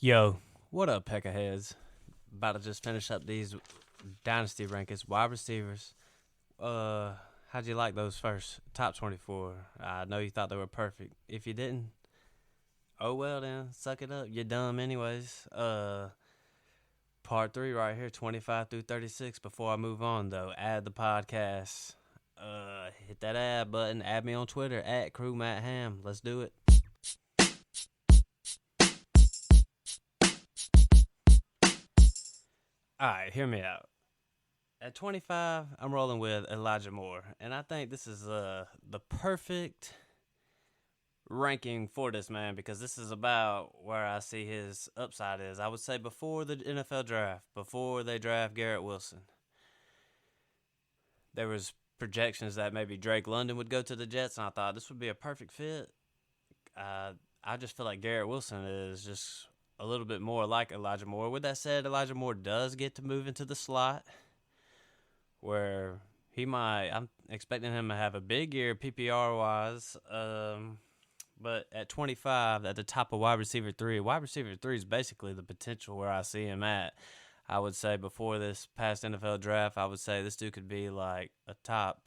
Yo, what up, Peckerheads? About to just finish up these dynasty rankings, wide receivers. How'd you like those first top 24? I know you thought they were perfect. If you didn't, oh well then, suck it up. You're dumb anyways. Part 3 right here, 25 through 36. Before I move on though, add the podcast. Hit that add button. Add me on Twitter at @CrewMattHamm. Let's do it. Alright, hear me out. At 25, I'm rolling with Elijah Moore, and I think this is the perfect ranking for this man because this is about where I see his upside is. I would say before the NFL draft, before they draft Garrett Wilson, there was projections that maybe Drake London would go to the Jets, and I thought this would be a perfect fit. I just feel like Garrett Wilson is just a little bit more like Elijah Moore. With that said, Elijah Moore does get to move into the slot, where I'm expecting him to have a big year PPR wise. But at 25, at the top of wide receiver 3 is basically the potential where I see him at. I would say before this past NFL draft, I would say this dude could be like a top,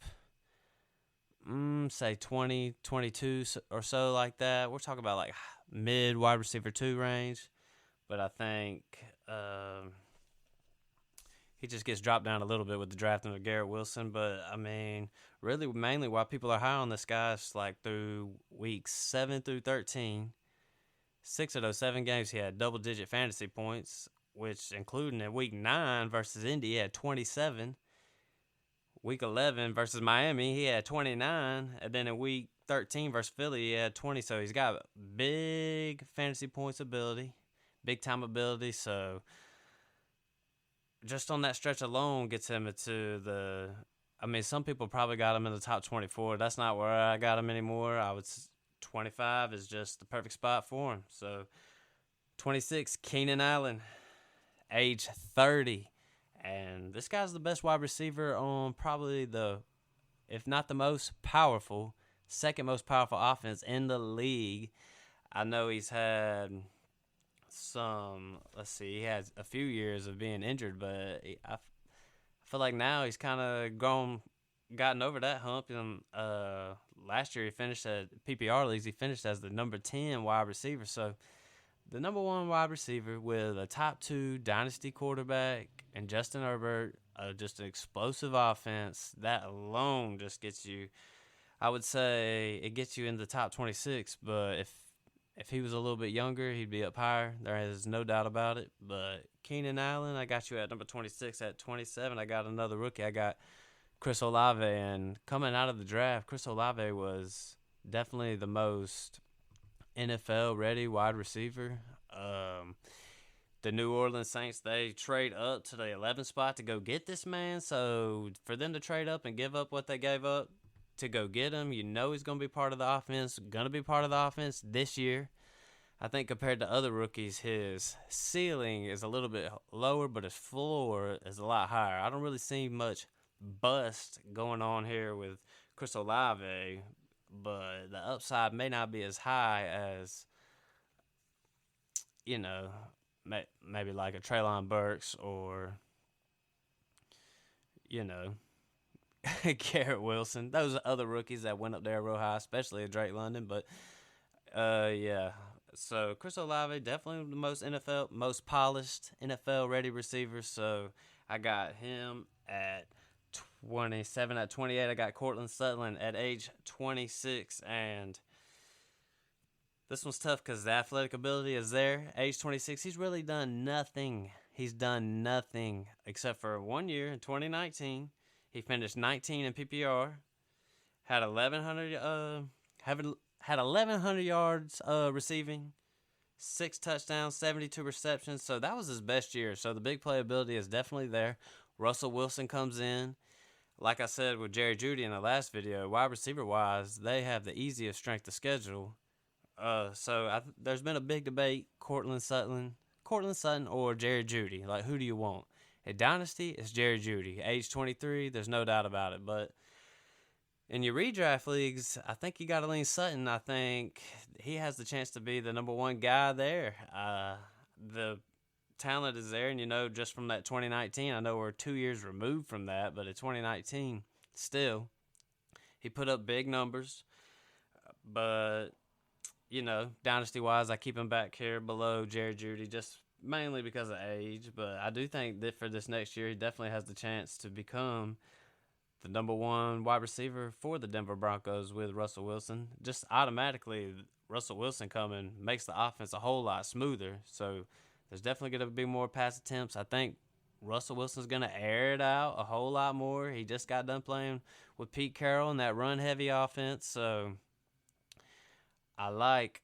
say 20, 22 or so like that. We're talking about like mid wide receiver 2 range. But I think he just gets dropped down a little bit with the drafting of Garrett Wilson. But, I mean, really mainly why people are high on this guy is like through weeks 7 through 13. 6 of those 7 games he had double-digit fantasy points, which including in week 9 versus Indy, he had 27. Week 11 versus Miami, he had 29. And then in week 13 versus Philly, he had 20. So he's got big fantasy points ability, big-time ability. So just on that stretch alone gets him into the – I mean, some people probably got him in the top 24. That's not where I got him anymore. 25 is just the perfect spot for him. So 26, Keenan Allen, age 30. And this guy's the best wide receiver on probably if not the most powerful, second most powerful offense in the league. I know he's had he has a few years of being injured, but I feel like now he's kind of gotten over that hump. And last year he finished at PPR leagues. He finished as the number 10 wide receiver. So the number 1 wide receiver with a top 2 dynasty quarterback and Justin Herbert, just an explosive offense. That alone just gets you. I would say it gets you in the top 26. But if he was a little bit younger, he'd be up higher. There is no doubt about it. But Keenan Allen, I got you at number 26. At 27, I got another rookie. I got Chris Olave. And coming out of the draft, Chris Olave was definitely the most NFL-ready wide receiver. The New Orleans Saints, they trade up to the 11th spot to go get this man. So for them to trade up and give up what they gave up to go get him, you know he's going to be part of the offense, this year. I think compared to other rookies, his ceiling is a little bit lower, but his floor is a lot higher. I don't really see much bust going on here with Chris Olave, but the upside may not be as high as, maybe like a Treylon Burks or, Garrett Wilson. Those are other rookies that went up there real high, especially Drake London. But, yeah. So, Chris Olave, definitely the most polished NFL-ready receiver. So, I got him at 27. At 28, I got Cortland Sutton at age 26. And this one's tough because the athletic ability is there. Age 26, he's really done nothing. He's done nothing except for 1 year in 2019. He finished 19 in PPR, had 1,100 yards receiving, 6 touchdowns, 72 receptions. So that was his best year. So the big playability is definitely there. Russell Wilson comes in. Like I said with Jerry Jeudy in the last video, wide receiver-wise, they have the easiest strength of schedule. There's been a big debate, Cortland Sutton or Jerry Jeudy. Like, who do you want? At Dynasty, it's Jerry Jeudy. Age 23, there's no doubt about it. But in your redraft leagues, I think you got to lean Sutton. I think he has the chance to be the number 1 guy there. the talent is there, and just from that 2019, I know we're 2 years removed from that, but in 2019, still, he put up big numbers. But dynasty wise, I keep him back here below Jerry Jeudy, just mainly because of age. But I do think that for this next year, he definitely has the chance to become the number one wide receiver for the Denver Broncos with Russell Wilson. Just automatically, Russell Wilson coming makes the offense a whole lot smoother. So there's definitely going to be more pass attempts. I think Russell Wilson's going to air it out a whole lot more. He just got done playing with Pete Carroll in that run-heavy offense. So I like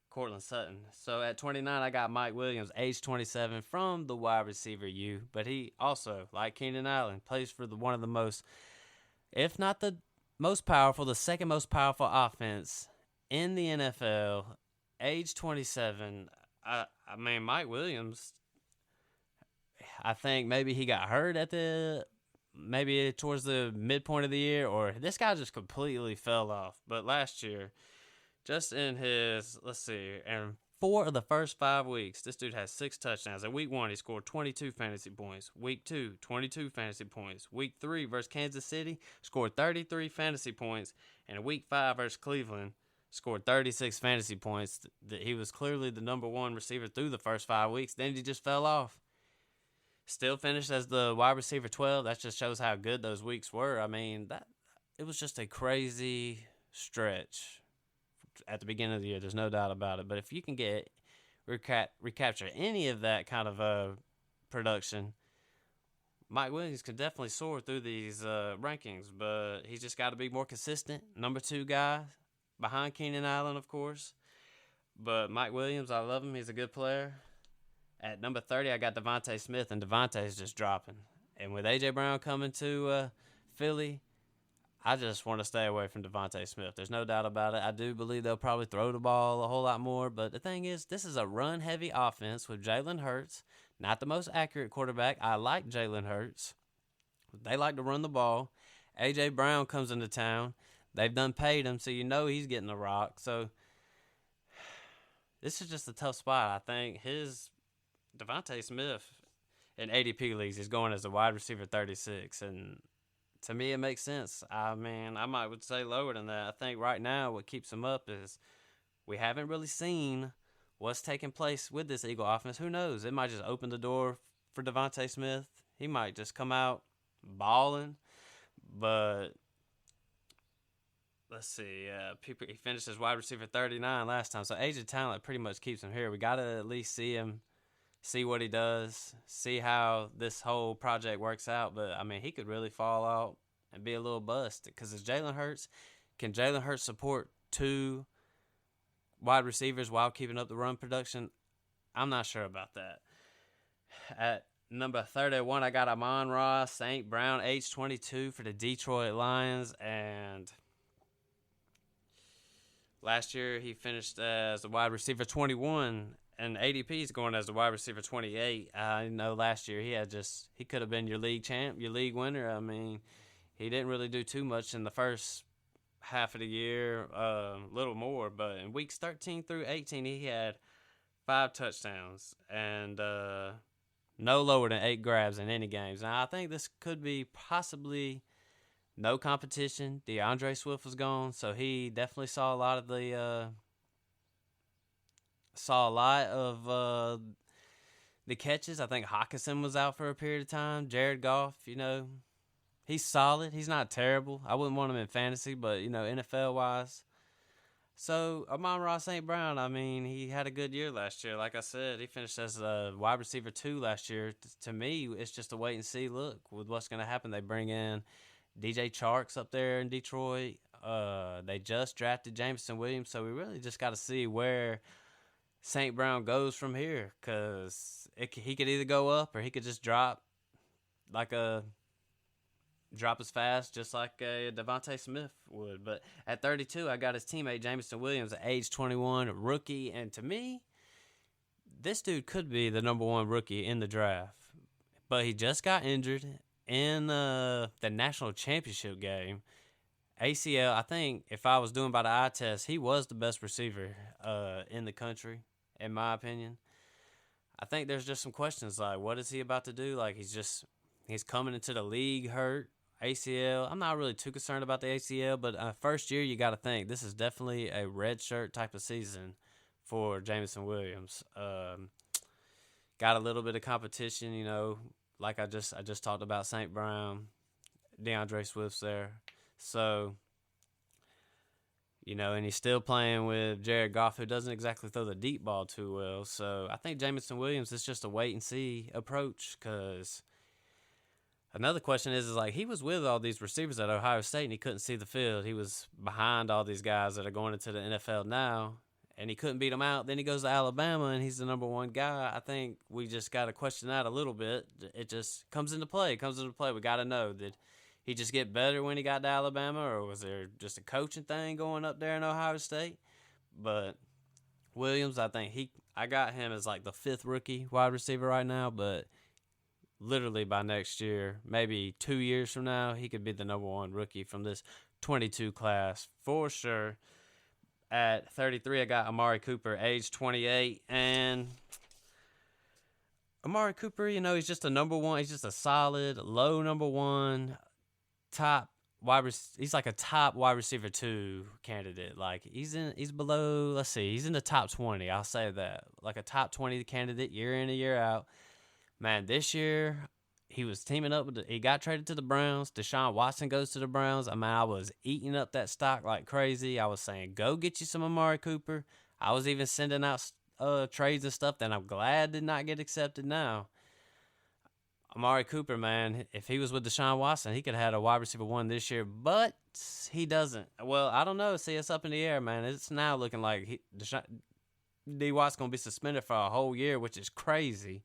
Cortland Sutton. So at 29, I got Mike Williams, age 27, from the wide receiver U. But he also, like Keenan Allen, plays for one of the most, if not the most powerful, the second most powerful offense in the NFL. Age 27. I mean, Mike Williams, I think maybe he got hurt maybe towards the midpoint of the year, or this guy just completely fell off. But last year, just in his, and 4 of the first 5 weeks, this dude has 6 touchdowns. In week 1, he scored 22 fantasy points. Week 2, 22 fantasy points. Week 3 versus Kansas City, scored 33 fantasy points. And in week 5 versus Cleveland, scored 36 fantasy points. He was clearly the number one receiver through the first 5 weeks. Then he just fell off. Still finished as the wide receiver 12. That just shows how good those weeks were. I mean, it was just a crazy stretch at the beginning of the year. There's no doubt about it. But if you can recapture any of that kind of production, Mike Williams can definitely soar through these rankings. But he's just got to be more consistent. Number 2 guy behind Keenan Allen, of course. But Mike Williams, I love him. He's a good player. At number 30, I got Devontae Smith, and Devontae's just dropping. And with A.J. Brown coming to Philly, I just want to stay away from Devontae Smith. There's no doubt about it. I do believe they'll probably throw the ball a whole lot more. But the thing is, this is a run-heavy offense with Jalen Hurts. Not the most accurate quarterback. I like Jalen Hurts. They like to run the ball. A.J. Brown comes into town. They've done paid him, so he's getting the rock. So this is just a tough spot. I think Devontae Smith in ADP leagues is going as a wide receiver 36, and to me it makes sense. I mean, I would say lower than that. I think right now what keeps him up is we haven't really seen what's taking place with this Eagle offense. Who knows? It might just open the door for Devontae Smith. He might just come out balling, but let's see. He finished as wide receiver 39 last time, so age of talent pretty much keeps him here. We got to at least see what he does, see how this whole project works out. But, I mean, he could really fall out and be a little bust. Because can Jalen Hurts support 2 wide receivers while keeping up the run production? I'm not sure about that. At number 31, I got Amon-Ra St. Brown, age 22 for the Detroit Lions. And last year he finished as a wide receiver 21. And ADP is going as the wide receiver 28. I know last year he could have been your league champ, your league winner. I mean, he didn't really do too much in the first half of the year, little more. But in weeks 13 through 18, he had 5 touchdowns and no lower than 8 grabs in any games. Now, I think this could be possibly no competition. DeAndre Swift was gone, so he definitely saw a lot of the catches. I think Hawkinson was out for a period of time. Jared Goff, he's solid. He's not terrible. I wouldn't want him in fantasy, but, NFL-wise. So, Amon-Ra St. Brown, I mean, he had a good year last year. Like I said, he finished as a wide receiver 2 last year. To me, it's just a wait-and-see look with what's going to happen. They bring in DJ Chark's up there in Detroit. They just drafted Jameson Williams, so we really just got to see where St. Brown goes from here, because he could either go up or he could just drop as fast, just like Devontae Smith would. But at 32, I got his teammate Jameson Williams, at age 21, rookie. And to me, this dude could be the number 1 rookie in the draft. But he just got injured in the national championship game. ACL, I think if I was doing by the eye test, he was the best receiver in the country, in my opinion. I think there's just some questions like, what is he about to do? Like, he's coming into the league hurt. ACL. I'm not really too concerned about the ACL, but first year you got to think this is definitely a red shirt type of season for Jameson Williams. Got a little bit of competition, like I just talked about St. Brown, DeAndre Swift's there, so and he's still playing with Jared Goff, who doesn't exactly throw the deep ball too well. So I think Jameson Williams is just a wait and see approach. Because another question is like he was with all these receivers at Ohio State and he couldn't see the field. He was behind all these guys that are going into the NFL now, and he couldn't beat them out. Then he goes to Alabama and he's the number one guy. I think we just got to question that a little bit. It just comes into play. We got to know that he just get better when he got to Alabama, or was there just a coaching thing going up there in Ohio State? But Williams, I got him as like the 5th rookie wide receiver right now, but literally by next year, maybe 2 years from now, he could be the number 1 rookie from this 22 class for sure. At 33, I got Amari Cooper, age 28, and Amari Cooper, he's just a number 1. He's just a solid, low number 1. He's like a top wide receiver 2 candidate. Like he's below, let's see, he's in the top 20. I'll say that. Like a top 20 candidate year in and year out. Man, this year he was teaming up he got traded to the Browns. Deshaun Watson goes to the Browns. I was eating up that stock like crazy. I was saying, go get you some Amari Cooper. I was even sending out trades and stuff that I'm glad did not get accepted now. Amari Cooper, man, if he was with Deshaun Watson, he could have had a wide receiver 1 this year, but he doesn't. Well, I don't know. See, it's up in the air, man. It's now looking like D. Watt's going to be suspended for a whole year, which is crazy.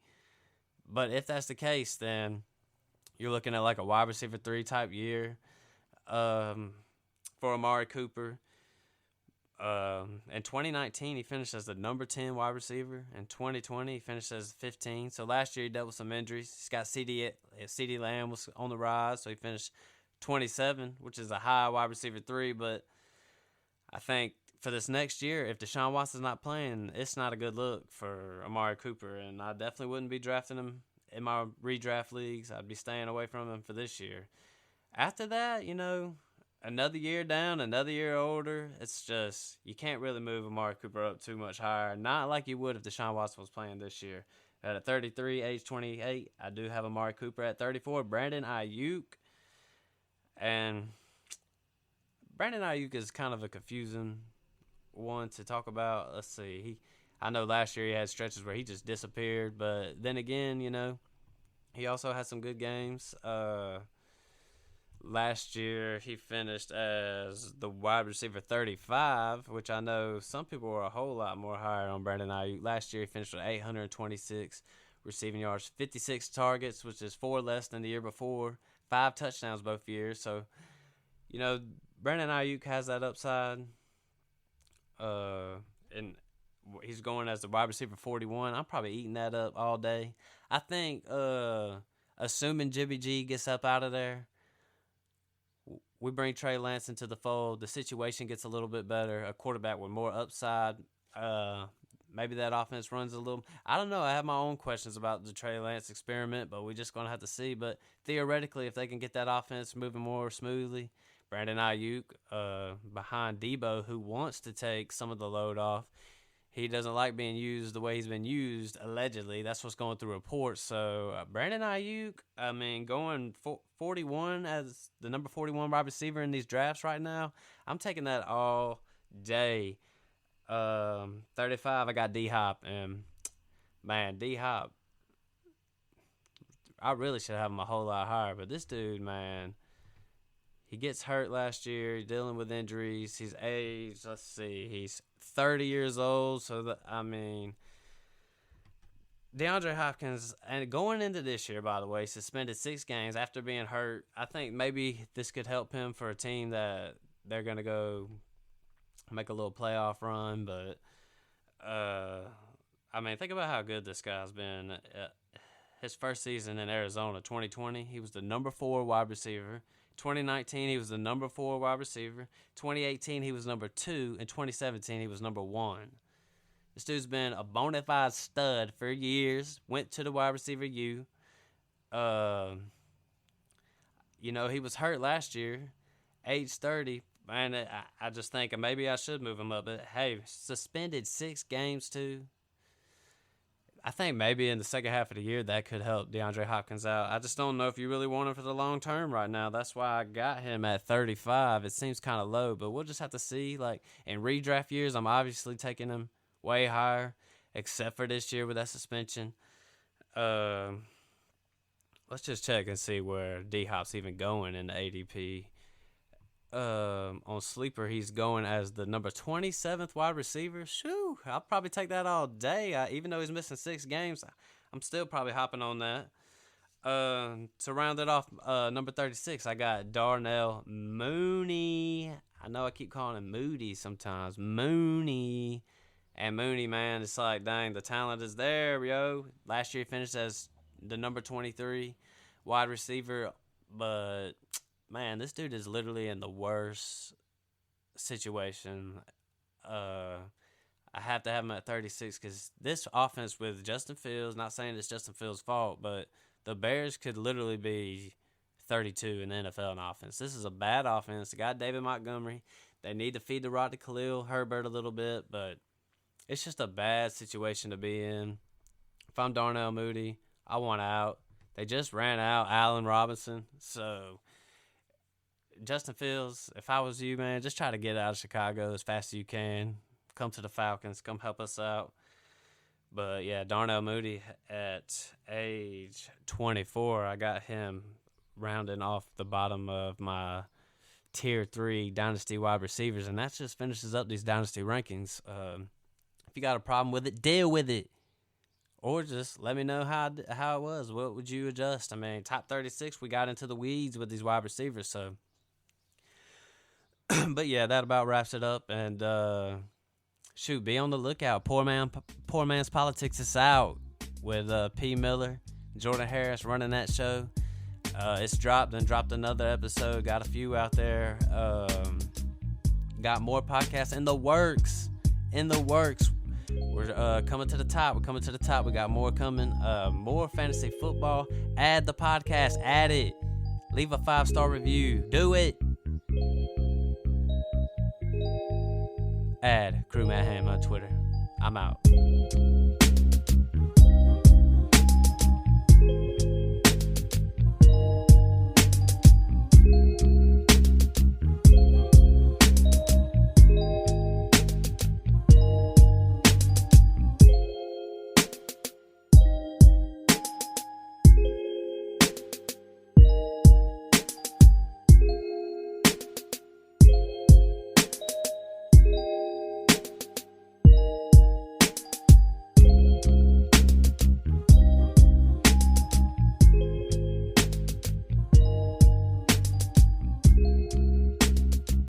But if that's the case, then you're looking at like a wide receiver 3 type year for Amari Cooper. In 2019, he finished as the number 10 wide receiver. In 2020, he finished as 15. So last year, he dealt with some injuries. He's got CD Lamb was on the rise, so he finished 27, which is a high wide receiver 3. But I think for this next year, if Deshaun Watson's not playing, it's not a good look for Amari Cooper. And I definitely wouldn't be drafting him in my redraft leagues. I'd be staying away from him for this year. After that, another year down, another year older. It's just, you can't really move Amari Cooper up too much higher. Not like you would if Deshaun Watson was playing this year. At 33, age 28, I do have Amari Cooper. At 34, Brandon Ayuk. And Brandon Ayuk is kind of a confusing one to talk about. Let's see. I know last year he had stretches where he just disappeared. But then again, he also had some good games. Last year, he finished as the wide receiver 35, which I know some people were a whole lot more higher on Brandon Ayuk. Last year, he finished with 826 receiving yards, 56 targets, which is 4 less than the year before, 5 touchdowns both years. So, Brandon Ayuk has that upside. And he's going as the wide receiver 41. I'm probably eating that up all day. I think, assuming Jimmy G gets up out of there, we bring Trey Lance into the fold. The situation gets a little bit better. A quarterback with more upside. Maybe that offense runs a little. I don't know. I have my own questions about the Trey Lance experiment, but we're just going to have to see. But theoretically, if they can get that offense moving more smoothly, Brandon Ayuk behind Debo, who wants to take some of the load off. He doesn't like being used the way he's been used, allegedly. That's what's going through reports. So, Brandon Ayuk, going 41 as the number 41 wide receiver in these drafts right now, I'm taking that all day. 35, I got D-Hop. And, man, D-Hop, I really should have him a whole lot higher. But this dude, man, he gets hurt last year, dealing with injuries. He's aged, let's see, he's 30 years old. So, DeAndre Hopkins, and going into this year, by the way, suspended 6 games after being hurt. I think maybe this could help him for a team that they're going to go make a little playoff run. But, think about how good this guy's been. His first season in Arizona, 2020, he was the number 4 wide receiver. 2019, he was the number 4 wide receiver. 2018, he was number 2. In 2017, he was number 1. This dude's been a bona fide stud for years. Went to the wide receiver U. He was hurt last year, age 30. Man, I just think maybe I should move him up. But, hey, suspended 6 games, too. I think maybe in the second half of the year that could help DeAndre Hopkins out. I just don't know if you really want him for the long term right now. That's why I got him at 35. It seems kind of low, but we'll just have to see. Like, in redraft years, I'm obviously taking him way higher, except for this year with that suspension. Let's just check and see where D-Hop's even going in the ADP. On Sleeper, he's going as the number 27th wide receiver. Shoo, I'll probably take that all day. Even though he's missing 6 games, I'm still probably hopping on that. To round it off, number 36, I got Darnell Mooney. I know I keep calling him Moody sometimes. Mooney. And Mooney, man, it's like, dang, the talent is there, yo. Last year he finished as the number 23 wide receiver, but man, this dude is literally in the worst situation. I have to have him at 36 because this offense with Justin Fields, not saying it's Justin Fields' fault, but the Bears could literally be 32 in the NFL in offense. This is a bad offense. They got David Montgomery. They need to feed the rock to Khalil Herbert a little bit, but it's just a bad situation to be in. If I'm Darnell Mooney, I want out. They just ran out Allen Robinson, so Justin Fields, if I was you, man, just try to get out of Chicago as fast as you can. Come to the Falcons. Come help us out. But, yeah, Darnell Mooney at age 24, I got him rounding off the bottom of my Tier 3 Dynasty wide receivers, and that just finishes up these Dynasty rankings. If you got a problem with it, deal with it. Or just let me know how it was. What would you adjust? I mean, top 36, we got into the weeds with these wide receivers, so. But, yeah, that about wraps it up. And, be on the lookout. Poor Man's Politics is out with P. Miller, Jordan Harris running that show. It's dropped another episode. Got a few out there. Got more podcasts in the works. We're coming to the top. We got more coming. More fantasy football. Add the podcast. Add it. Leave a 5-star review. Do it. Add Crew Matt Hamm on Twitter. I'm out.